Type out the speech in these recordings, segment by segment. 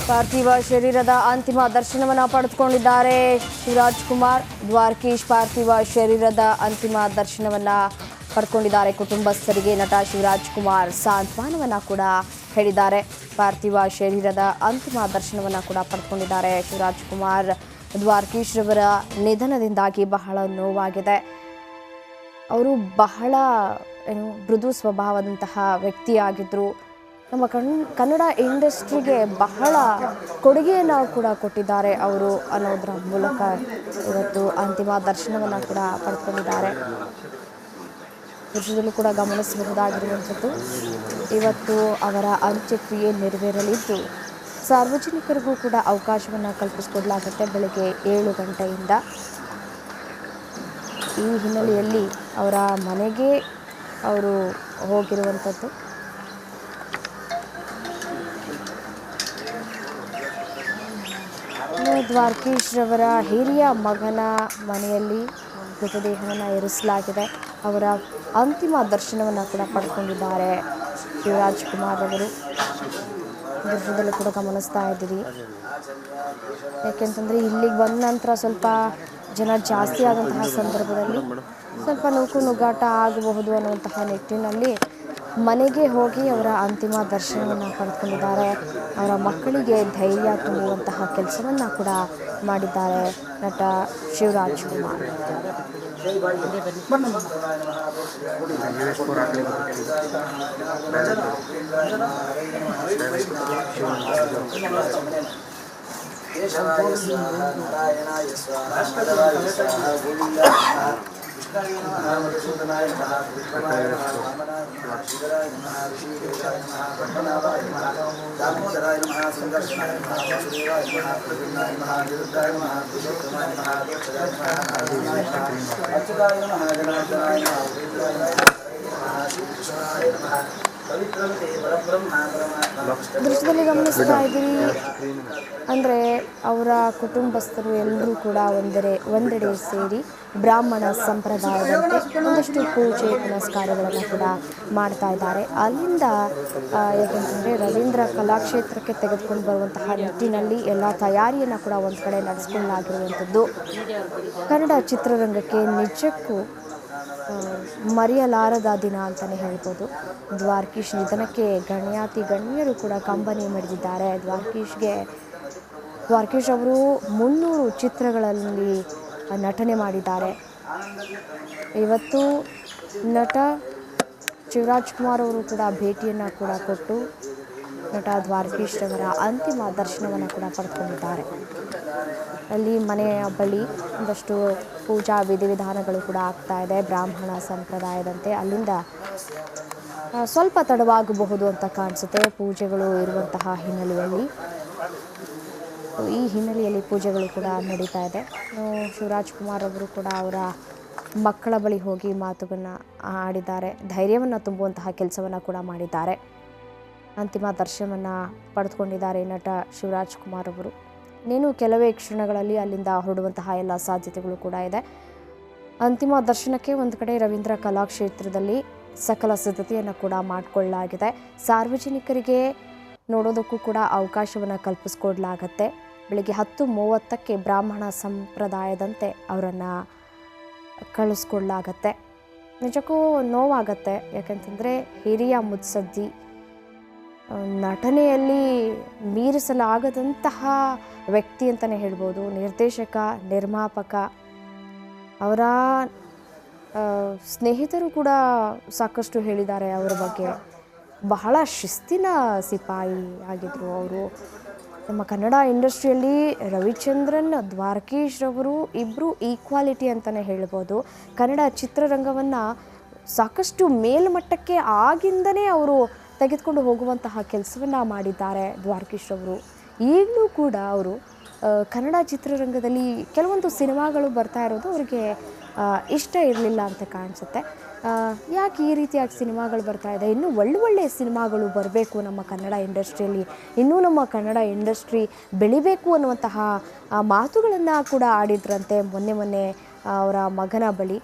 ಪಾರ್ಥಿವ ಶರೀರದ ಅಂತಿಮ ದರ್ಶನವನ್ನು ಪಡೆದುಕೊಂಡಿದ್ದಾರೆ ಶಿವರಾಜ್ ಕುಮಾರ್. ದ್ವಾರಕೀಶ್ ಪಾರ್ಥಿವ ಶರೀರದ ಅಂತಿಮ ದರ್ಶನವನ್ನು ಪಡೆದುಕೊಂಡಿದ್ದಾರೆ. ಕುಟುಂಬಸ್ಥರಿಗೆ ನಟ ಶಿವರಾಜ್ ಕುಮಾರ್ ಸಾಂತ್ವನವನ್ನು ಕೂಡ ಹೇಳಿದ್ದಾರೆ. ಪಾರ್ಥಿವ ಶರೀರದ ಅಂತಿಮ ದರ್ಶನವನ್ನು ಕೂಡ ಪಡೆದುಕೊಂಡಿದ್ದಾರೆ ಶಿವರಾಜ್ ಕುಮಾರ್. ದ್ವಾರಕೀಶ್ ರವರ ನಿಧನದಿಂದಾಗಿ ಬಹಳ ನೋವಾಗಿದೆ. ಅವರು ಬಹಳ ಮೃದು ಸ್ವಭಾವದಂತಹ ವ್ಯಕ್ತಿಯಾಗಿದ್ದರು. ನಮ್ಮ ಕನ್ನಡ ಇಂಡಸ್ಟ್ರಿಗೆ ಬಹಳ ಕೊಡುಗೆಯನ್ನು ಕೂಡ ಕೊಟ್ಟಿದ್ದಾರೆ ಅವರು ಅನ್ನೋದರ ಮೂಲಕ ಇವತ್ತು ಅಂತಿಮ ದರ್ಶನವನ್ನು ಕೂಡ ಪಡೆದುಕೊಂಡಿದ್ದಾರೆ. ದೃಶ್ಯದಲ್ಲೂ ಕೂಡ ಗಮನಿಸಬಹುದಾಗಿರುವಂಥದ್ದು ಇವತ್ತು ಅವರ ಅಂತ್ಯಕ್ರಿಯೆ ನೆರವೇರಲಿದ್ದು ಸಾರ್ವಜನಿಕರಿಗೂ ಕೂಡ ಅವಕಾಶವನ್ನು ಕಲ್ಪಿಸಿಕೊಡಲಾಗುತ್ತೆ ಬೆಳಗ್ಗೆ 7 ಗಂಟೆಯಿಂದ. ಈ ಹಿನ್ನೆಲೆಯಲ್ಲಿ ಅವರ ಮನೆಗೆ ಅವರು ಹೋಗಿರುವಂಥದ್ದು. ದ್ವಾರಕೀಶ್ ರವರ ಹಿರಿಯ ಮಗನ ಮನೆಯಲ್ಲಿ ಮೃತದೇಹವನ್ನು ಇರಿಸಲಾಗಿದೆ. ಅವರ ಅಂತಿಮ ದರ್ಶನವನ್ನು ಕೂಡ ಪಡ್ಕೊಂಡಿದ್ದಾರೆ ಶಿವರಾಜ್ ಕುಮಾರ್ ಅವರು. ದೃಶ್ಯದಲ್ಲೂ ಕೂಡ ಗಮನಿಸ್ತಾ ಇದ್ದೀರಿ. ಯಾಕೆಂತಂದರೆ ಇಲ್ಲಿಗೆ ಬಂದ ನಂತರ ಸ್ವಲ್ಪ ಜನ ಜಾಸ್ತಿ ಆದಂತಹ ಸಂದರ್ಭದಲ್ಲಿ ಸ್ವಲ್ಪ ನುಗ್ಗಾಟ ಆಗಬಹುದು ಅನ್ನುವಂತಹ ನಿಟ್ಟಿನಲ್ಲಿ ಮನೆಗೆ ಹೋಗಿ ಅವರ ಅಂತಿಮ ದರ್ಶನವನ್ನು ಪಡೆದುಕೊಂಡಿದ್ದಾರೆ. ಅವರ ಮಕ್ಕಳಿಗೆ ಧೈರ್ಯ ತುಂಬುವಂತಹ ಕೆಲಸವನ್ನು ಕೂಡ ಮಾಡಿದ್ದಾರೆ ನಟ ಶಿವರಾಜ್ ಕುಮಾರ್. ದೃಶ್ಯದಲ್ಲಿ ಗಮನಿಸ್ತಾ ಇದ್ದೀರಿ. ಅಂದರೆ ಅವರ ಕುಟುಂಬಸ್ಥರು ಎಲ್ಲರೂ ಕೂಡ ಒಂದೆಡೆ ಸೇರಿ ಬ್ರಾಹ್ಮಣ ಸಂಪ್ರದಾಯದಂತೆ ಒಂದಷ್ಟು ಪೂಜೆ ಪುನಸ್ಕಾರಗಳನ್ನು ಕೂಡ ಮಾಡ್ತಾ ಇದ್ದಾರೆ. ಅಲ್ಲಿಂದ ಯಾಕೆಂತಂದರೆ ರವೀಂದ್ರ ಕಲಾಕ್ಷೇತ್ರಕ್ಕೆ ತೆಗೆದುಕೊಂಡು ಬರುವಂತಹ ನಿಟ್ಟಿನಲ್ಲಿ ಎಲ್ಲ ತಯಾರಿಯನ್ನು ಕೂಡ ಒಂದು ಕಡೆ ನಡೆಸಿಕೊಳ್ಳಲಾಗಿರುವಂಥದ್ದು. ಕನ್ನಡ ಚಿತ್ರರಂಗಕ್ಕೆ ನಿಜಕ್ಕೂ ಮರೆಯಲಾರದ ದಿನ ಅಂತಲೇ ಹೇಳ್ಬೋದು. ದ್ವಾರಕೀಶ್ ನಿಧನಕ್ಕೆ ಗಣ್ಯರು ಕೂಡ ಕಂಬನಿ ಮಿಡಿದಿದ್ದಾರೆ. ದ್ವಾರಕೀಶ್ ಅವರು 300 ಚಿತ್ರಗಳಲ್ಲಿ ನಟನೆ ಮಾಡಿದ್ದಾರೆ. ಇವತ್ತು ನಟ ಶಿವರಾಜ್ ಕುಮಾರ್ ಅವರು ಕೂಡ ಭೇಟಿಯನ್ನು ಕೂಡ ಕೊಟ್ಟು ನಟ ದ್ವಾರಕೀಶ್ ಅವರ ಅಂತಿಮ ದರ್ಶನವನ್ನು ಕೂಡ ಪಡೆದುಕೊಂಡಿದ್ದಾರೆ. ಅಲ್ಲಿ ಮನೆಯ ಬಳಿ ಒಂದಷ್ಟು ಪೂಜಾ ವಿಧಿವಿಧಾನಗಳು ಕೂಡ ಆಗ್ತಾ ಇದೆ ಬ್ರಾಹ್ಮಣ ಸಂಪ್ರದಾಯದಂತೆ. ಅಲ್ಲಿಂದ ಸ್ವಲ್ಪ ತಡವಾಗಬಹುದು ಅಂತ ಕಾಣಿಸುತ್ತೆ ಪೂಜೆಗಳು ಇರುವಂತಹ ಹಿನ್ನೆಲೆಯಲ್ಲಿ. ಈ ಹಿನ್ನೆಲೆಯಲ್ಲಿ ಪೂಜೆಗಳು ಕೂಡ ನಡೀತಾ ಇದೆ. ಶಿವರಾಜ್ ಕುಮಾರ್ ಅವರು ಕೂಡ ಅವರ ಮಕ್ಕಳ ಬಳಿ ಹೋಗಿ ಮಾತುಗಳನ್ನು ಆಡಿದ್ದಾರೆ. ಧೈರ್ಯವನ್ನು ತುಂಬುವಂತಹ ಕೆಲಸವನ್ನು ಕೂಡ ಮಾಡಿದ್ದಾರೆ. ಅಂತಿಮ ದರ್ಶನವನ್ನು ಪಡೆದುಕೊಂಡಿದ್ದಾರೆ ನಟ ಶಿವರಾಜ್ ಕುಮಾರ್ ಅವರು. ಇನ್ನೇನು ಕೆಲವೇ ಕ್ಷಣಗಳಲ್ಲಿ ಅಲ್ಲಿಂದ ಹೊರಡುವಂತಹ ಎಲ್ಲ ಸಾಧ್ಯತೆಗಳು ಕೂಡ ಇದೆ. ಅಂತಿಮ ದರ್ಶನಕ್ಕೆ ಒಂದು ಕಡೆ ರವೀಂದ್ರ ಕಲಾಕ್ಷೇತ್ರದಲ್ಲಿ ಸಕಲ ಸಿದ್ಧತೆಯನ್ನು ಕೂಡ ಮಾಡಿಕೊಳ್ಳಲಾಗಿದೆ. ಸಾರ್ವಜನಿಕರಿಗೆ ನೋಡೋದಕ್ಕೂ ಕೂಡ ಅವಕಾಶವನ್ನು ಕಲ್ಪಿಸ್ಕೊಡ್ಲಾಗತ್ತೆ. ಬೆಳಗ್ಗೆ 10:30ಕ್ಕೆ ಬ್ರಾಹ್ಮಣ ಸಂಪ್ರದಾಯದಂತೆ ಅವರನ್ನು ಕಳಿಸ್ಕೊಡ್ಲಾಗತ್ತೆ. ನಿಜಕ್ಕೂ ನೋವಾಗತ್ತೆ. ಯಾಕಂತಂದರೆ ಹಿರಿಯ ಮುತ್ಸದ್ದಿ, ನಟನೆಯಲ್ಲಿ ಮೀರಿಸಲಾಗದಂತಹ ವ್ಯಕ್ತಿ ಅಂತಲೇ ಹೇಳ್ಬೋದು. ನಿರ್ದೇಶಕ, ನಿರ್ಮಾಪಕ, ಅವರ ಸ್ನೇಹಿತರು ಕೂಡ ಸಾಕಷ್ಟು ಹೇಳಿದ್ದಾರೆ ಅವರ ಬಗ್ಗೆ. ಬಹಳ ಶಿಸ್ತಿನ ಸಿಪಾಯಿ ಆಗಿದ್ದರು ಅವರು. ನಮ್ಮ ಕನ್ನಡ ಇಂಡಸ್ಟ್ರಿಯಲ್ಲಿ ರವಿಚಂದ್ರನ್, ದ್ವಾರಕೀಶ್ ರವರು ಇಬ್ಬರು ಈಕ್ವಾಲಿಟಿ ಅಂತಲೇ ಹೇಳ್ಬೋದು. ಕನ್ನಡ ಚಿತ್ರರಂಗವನ್ನು ಸಾಕಷ್ಟು ಮೇಲ್ಮಟ್ಟಕ್ಕೆ ಆಗಿಂದನೇ ಅವರು ತೆಗೆದುಕೊಂಡು ಹೋಗುವಂತಹ ಕೆಲಸವನ್ನು ಮಾಡಿದ್ದಾರೆ ದ್ವಾರಕೀಶ್ ಅವರು. ಈಗಲೂ ಕೂಡ ಅವರು ಕನ್ನಡ ಚಿತ್ರರಂಗದಲ್ಲಿ ಕೆಲವೊಂದು ಸಿನಿಮಾಗಳು ಬರ್ತಾ ಇರೋದು ಅವರಿಗೆ ಇಷ್ಟ ಇರಲಿಲ್ಲ ಅಂತ ಕಾಣಿಸುತ್ತೆ. ಯಾಕೆ ಈ ರೀತಿಯಾಗಿ ಸಿನಿಮಾಗಳು ಬರ್ತಾ ಇದೆ, ಇನ್ನೂ ಒಳ್ಳೊಳ್ಳೆಯ ಸಿನಿಮಾಗಳು ಬರಬೇಕು ನಮ್ಮ ಕನ್ನಡ ಇಂಡಸ್ಟ್ರಿಯಲ್ಲಿ, ಇನ್ನೂ ನಮ್ಮ ಕನ್ನಡ ಇಂಡಸ್ಟ್ರಿ ಬೆಳಿಬೇಕು ಅನ್ನುವಂತಹ ಮಾತುಗಳನ್ನು ಕೂಡ ಆಡಿದ್ರಂತೆ ಮೊನ್ನೆ ಅವರ ಮಗನ ಬಳಿ.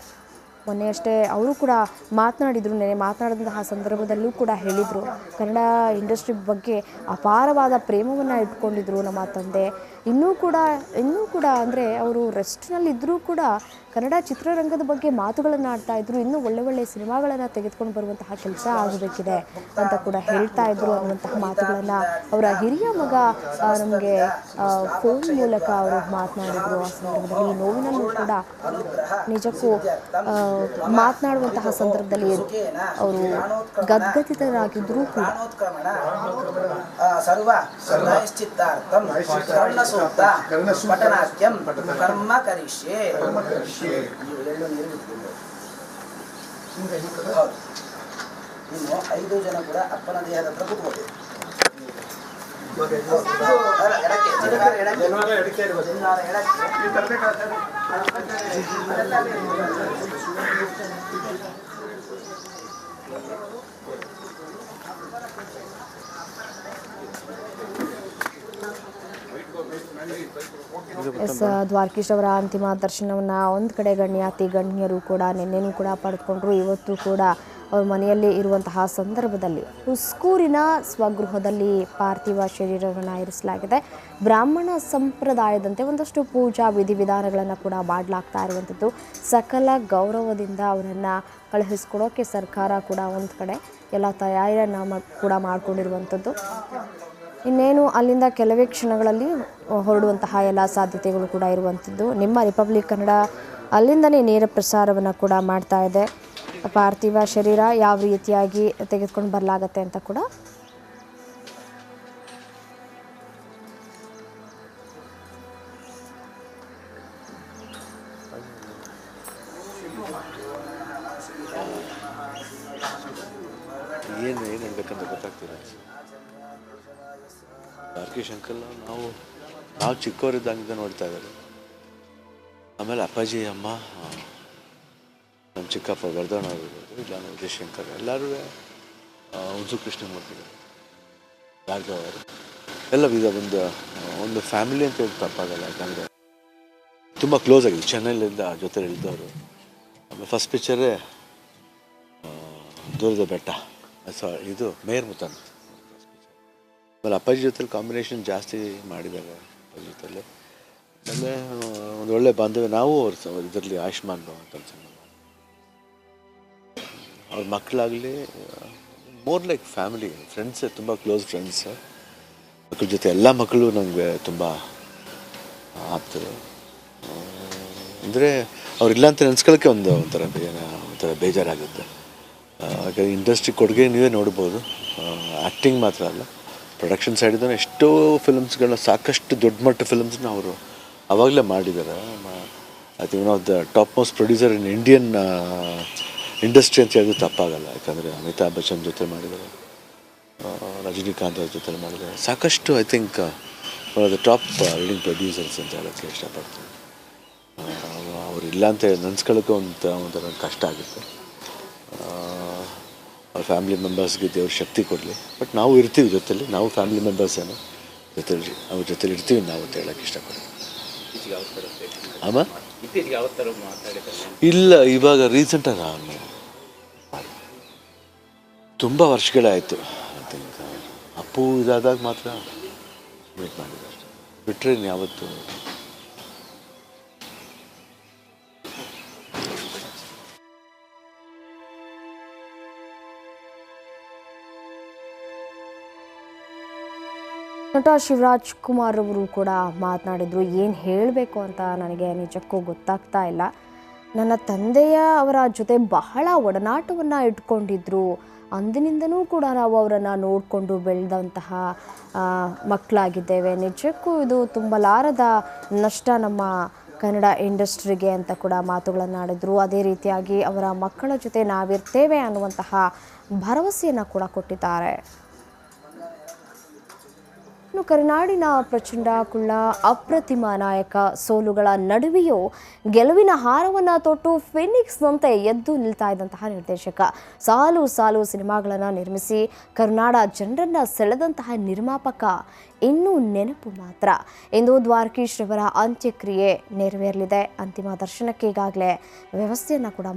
ಮೊನ್ನೆಯಷ್ಟೇ ಅವರು ಕೂಡ ಮಾತನಾಡಿದರು. ಮಾತನಾಡಿದಂತಹ ಸಂದರ್ಭದಲ್ಲೂ ಕೂಡ ಹೇಳಿದರು, ಕನ್ನಡ ಇಂಡಸ್ಟ್ರಿ ಬಗ್ಗೆ ಅಪಾರವಾದ ಪ್ರೇಮವನ್ನು ಇಟ್ಕೊಂಡಿದ್ರು ನಮ್ಮ ತಂದೆ. ಇನ್ನೂ ಕೂಡ ಅಂದರೆ ಅವರು ರೆಸ್ಟ್ನಲ್ಲಿದ್ದರೂ ಕೂಡ ಕನ್ನಡ ಚಿತ್ರರಂಗದ ಬಗ್ಗೆ ಮಾತುಗಳನ್ನು ಆಡ್ತಾ ಇದ್ರು. ಇನ್ನೂ ಒಳ್ಳೆ ಸಿನಿಮಾಗಳನ್ನು ತೆಗೆದುಕೊಂಡು ಬರುವಂತಹ ಕೆಲಸ ಆಗಬೇಕಿದೆ ಅಂತ ಕೂಡ ಹೇಳ್ತಾ ಇದ್ರು ಅನ್ನುವಂತಹ ಮಾತುಗಳನ್ನು ಅವರ ಹಿರಿಯ ಮಗ ನಮಗೆ ಫೋನ್ ಮೂಲಕ ಅವರು ಮಾತನಾಡಿದರು. ಆ ಸಂದರ್ಭದಲ್ಲಿ ನೋವಿನಲ್ಲೂ ಕೂಡ ನಿಜಕ್ಕೂ ಮಾತನಾಡುವಂತಹ ಸಂದರ್ಭದಲ್ಲಿ ಅವರು ಗದ್ಗದಿತರಾಗಿದ್ದರೂ ಕೂಡ ಇನ್ನು 5 ಜನ ಕೂಡ ಅಪ್ಪನ ದೇಹದ ಹತ್ರ ಕೂತ್ಕೊಳ್ಳಿ. ದ್ವಾರಕೀಶ್ ಅವರ ಅಂತಿಮ ದರ್ಶನವನ್ನು ಒಂದು ಕಡೆ ಗಣ್ಯರು ಕೂಡ ನಿನ್ನೆನೂ ಕೂಡ ಪಡೆದುಕೊಂಡ್ರು. ಇವತ್ತು ಕೂಡ ಅವ್ರ ಮನೆಯಲ್ಲಿ ಇರುವಂತಹ ಸಂದರ್ಭದಲ್ಲಿ ಹುಸ್ಕೂರಿನ ಸ್ವಗೃಹದಲ್ಲಿ ಪಾರ್ಥಿವ ಶರೀರವನ್ನು ಇರಿಸಲಾಗಿದೆ. ಬ್ರಾಹ್ಮಣ ಸಂಪ್ರದಾಯದಂತೆ ಒಂದಷ್ಟು ಪೂಜಾ ವಿಧಿವಿಧಾನಗಳನ್ನು ಕೂಡ ಮಾಡಲಾಗ್ತಾ ಇರುವಂಥದ್ದು. ಸಕಲ ಗೌರವದಿಂದ ಅವರನ್ನು ಕಳುಹಿಸ್ಕೊಡೋಕ್ಕೆ ಸರ್ಕಾರ ಕೂಡ ಒಂದು ಕಡೆ ಎಲ್ಲ ತಯಾರಿಯನ್ನು ಕೂಡ ಮಾಡಿಕೊಂಡಿರುವಂಥದ್ದು. ಇನ್ನೇನು ಅಲ್ಲಿಂದ ಕೆಲವೇ ಕ್ಷಣಗಳಲ್ಲಿ ಹೊರಡುವಂತಹ ಎಲ್ಲ ಸಾಧ್ಯತೆಗಳು ಕೂಡ ಇರುವಂಥದ್ದು. ನಿಮ್ಮ ರಿಪಬ್ಲಿಕ್ ಕನ್ನಡ ಅಲ್ಲಿಂದನೇ ನೇರ ಪ್ರಸಾರವನ್ನು ಕೂಡ ಮಾಡ್ತಾ ಇದೆ. ಪಾರ್ಥಿವ ಶರೀರ ಯಾವ ರೀತಿಯಾಗಿ ತೆಗೆದುಕೊಂಡು ಬರಲಾಗತ್ತೆ ಅಂತ ಕೂಡ ಏನು ಹೇಳ್ಬೇಕಂತ ಗೊತ್ತಾಗ್ತಿಲ್ಲ. ದ್ವಾರಕೀಶ್ ಅಂಕಲ್ ನಾವು ಚಿಕ್ಕವರಿದ್ದಂಗೆ ನೋಡ್ತಾ ಇದ್ದಾರೆ. ಆಮೇಲೆ ಅಪ್ಪಾಜಿ ಅಮ್ಮ, ನಮ್ಮ ಚಿಕ್ಕಪ್ಪ ವರ್ಧನ್ ಆಗಿರ್ಬೋದು, ಇಲ್ಲ ವಿಜಯಶಂಕರ್, ಎಲ್ಲರೂ ಹುಣಸು ಕೃಷ್ಣಮೂರ್ತಿಗಳು, ಭಾರ್ಗವ ಅವರು ಎಲ್ಲ ಒಂದು ಫ್ಯಾಮಿಲಿ ಅಂತ ಹೇಳಿ ತಪ್ಪಾಗಲ್ಲ. ಯಾಕಂದರೆ ತುಂಬ ಕ್ಲೋಸ್ ಆಗಿದೆ. ಚೆನ್ನೈಲಿಂದ ಜೊತೆ ಇಳಿದವರು. ಆಮೇಲೆ ಫಸ್ಟ್ ಪಿಕ್ಚರೇ ದೂರದ ಬೆಟ್ಟ, ಇದು ಮೇಯರ್ ಮುತ್ತನ್. ಆಮೇಲೆ ಅಪ್ಪಾಜಿ ಜೊತೆಲಿ ಕಾಂಬಿನೇಷನ್ ಜಾಸ್ತಿ ಮಾಡಿದ್ದಾರೆ. ಅಪ್ಪಾಜಿ ಜೊತೆಲಿ ಆಮೇಲೆ ಒಂದು ಒಳ್ಳೆ ಬಾಂಧವ್ಯ. ನಾವು ಅವ್ರ ಇದರಲ್ಲಿ ಆಯುಷ್ಮಾನ್ ಭವ ಕೆಲಸ ಅವ್ರ ಮಕ್ಕಳಾಗಲಿ ಮೋರ್ ಲೈಕ್ ಫ್ಯಾಮಿಲಿ, ಫ್ರೆಂಡ್ಸೇ, ತುಂಬ ಕ್ಲೋಸ್ ಫ್ರೆಂಡ್ಸ್. ಮಕ್ಕಳ ಜೊತೆ ಎಲ್ಲ ಮಕ್ಕಳು ನನಗೆ ತುಂಬ ಆಗ್ತದೆ. ಅಂದರೆ ಅವರಿಲ್ಲ ಅಂತ ನೆನೆಸ್ಕೊಳ್ಳೋಕ್ಕೆ ಒಂಥರ ಬೇಜಾರಾಗುತ್ತೆ. ಹಾಗಾಗಿ ಇಂಡಸ್ಟ್ರಿ ಕೊಡುಗೆ ನೀವೇ ನೋಡ್ಬೋದು. ಆ್ಯಕ್ಟಿಂಗ್ ಮಾತ್ರ ಅಲ್ಲ, ಪ್ರೊಡಕ್ಷನ್ ಸೈಡಿಂದ ಎಷ್ಟೋ ಫಿಲ್ಮ್ಸ್ಗಳನ್ನ, ಸಾಕಷ್ಟು ದೊಡ್ಡ ಮಟ್ಟ ಫಿಲ್ಮ್ಸ್ನ ಅವರು ಆವಾಗಲೇ ಮಾಡಿದ್ದಾರೆ. I think one of the top most producer in Indian industry ಅಂತ ಹೇಳಿದ್ರೆ ತಪ್ಪಾಗಲ್ಲ. ಯಾಕಂದರೆ ಅಮಿತಾಬ್ ಬಚ್ಚನ್ ಜೊತೆ ಮಾಡಿದ್ದಾರೆ, ರಜನಿಕಾಂತ್ ಅವ್ರ ಜೊತೆ ಮಾಡಿದ್ದಾರೆ. ಸಾಕಷ್ಟು I think one of the top leading producers ಅಂತ ಹೇಳೋಕ್ಕೆ ಇಷ್ಟಪಡ್ತೀನಿ. ಅವರಿಲ್ಲ ಅಂತ ನೆನೆಸ್ಕೊಳ್ಳೋಕ್ಕೆ ಒಂಥರ ಕಷ್ಟ ಆಗುತ್ತೆ. ಅವ್ರ ಫ್ಯಾಮಿಲಿ ಮೆಂಬರ್ಸ್ಗೆ ದೇವ್ರ ಶಕ್ತಿ ಕೊಡಲಿ. ಬಟ್ ನಾವು ಇರ್ತೀವಿ ಜೊತೆಲಿ, ನಾವು ಫ್ಯಾಮಿಲಿ ಮೆಂಬರ್ಸ್ ಏನೋ ಜೊತೆಲಿ ಅವ್ರ ಜೊತೆಲಿ ಇರ್ತೀವಿ ನಾವು ಅಂತ ಹೇಳೋಕ್ಕೆ ಇಷ್ಟಪಡ್ತೀನಿ. ಇಲ್ಲ, ಇವಾಗ ರೀಸೆಂಟಾಗಿ ನಾನು ತುಂಬ ವರ್ಷಗಳಾಯಿತು. ಐ ಥಿಂಕ್ ಅಪ್ಪು ಇದಾದಾಗ ಮಾತ್ರ ಮೀಟ್ ಮಾಡಿದೆ ಅಷ್ಟೇ. ಬಿಟ್ಟರೆ ಯಾವತ್ತು ನಟ ಶಿವರಾಜ್ ಕುಮಾರ್ ಅವರು ಕೂಡ ಮಾತನಾಡಿದರು. ಏನು ಹೇಳಬೇಕು ಅಂತ ನನಗೆ ನಿಜಕ್ಕೂ ಗೊತ್ತಾಗ್ತಾ ಇಲ್ಲ. ನನ್ನ ಅವರ ಜೊತೆ ಬಹಳ ಒಡನಾಟವನ್ನು ಇಟ್ಕೊಂಡಿದ್ರು. ಅಂದಿನಿಂದನೂ ಕೂಡ ನಾವು ಅವರನ್ನು ನೋಡಿಕೊಂಡು ಬೆಳೆದಂತಹ ಮಕ್ಕಳಾಗಿದ್ದೇವೆ. ನಿಜಕ್ಕೂ ಇದು ತುಂಬಲಾರದ ನಷ್ಟ ನಮ್ಮ ಕನ್ನಡ ಇಂಡಸ್ಟ್ರಿಗೆ ಅಂತ ಕೂಡ ಮಾತುಗಳನ್ನು ಆಡಿದ್ರು. ಅದೇ ರೀತಿಯಾಗಿ ಅವರ ಮಕ್ಕಳ ಜೊತೆ ನಾವಿರ್ತೇವೆ ಅನ್ನುವಂತಹ ಭರವಸೆಯನ್ನು ಕೂಡ ಕೊಟ್ಟಿದ್ದಾರೆ. ಕರುನಾಡಿನ ಪ್ರಚಂಡ ಕುಳ್ಳ ಅಪ್ರತಿಮ ನಾಯಕ ಸೋಲುಗಳ ನಡುವೆಯೂ ಗೆಲುವಿನ ಹಾರವನ್ನು ತೊಟ್ಟು ಫಿನಿಕ್ಸ್ನಂತೆ ಎದ್ದು ನಿಲ್ತಾ ಇದ್ದಂತಹ ನಿರ್ದೇಶಕ, ಸಾಲು ಸಾಲು ಸಿನಿಮಾಗಳನ್ನು ನಿರ್ಮಿಸಿ ಕರುನಾಡ ಜನರನ್ನು ಸೆಳೆದಂತಹ ನಿರ್ಮಾಪಕ ಇನ್ನೂ ನೆನಪು ಮಾತ್ರ. ಇಂದು ದ್ವಾರಕೀಶ್ ರವರ ಅಂತ್ಯಕ್ರಿಯೆ ನೆರವೇರಲಿದೆ. ಅಂತಿಮ ದರ್ಶನಕ್ಕೆ ಈಗಾಗಲೇ ವ್ಯವಸ್ಥೆಯನ್ನು ಕೂಡ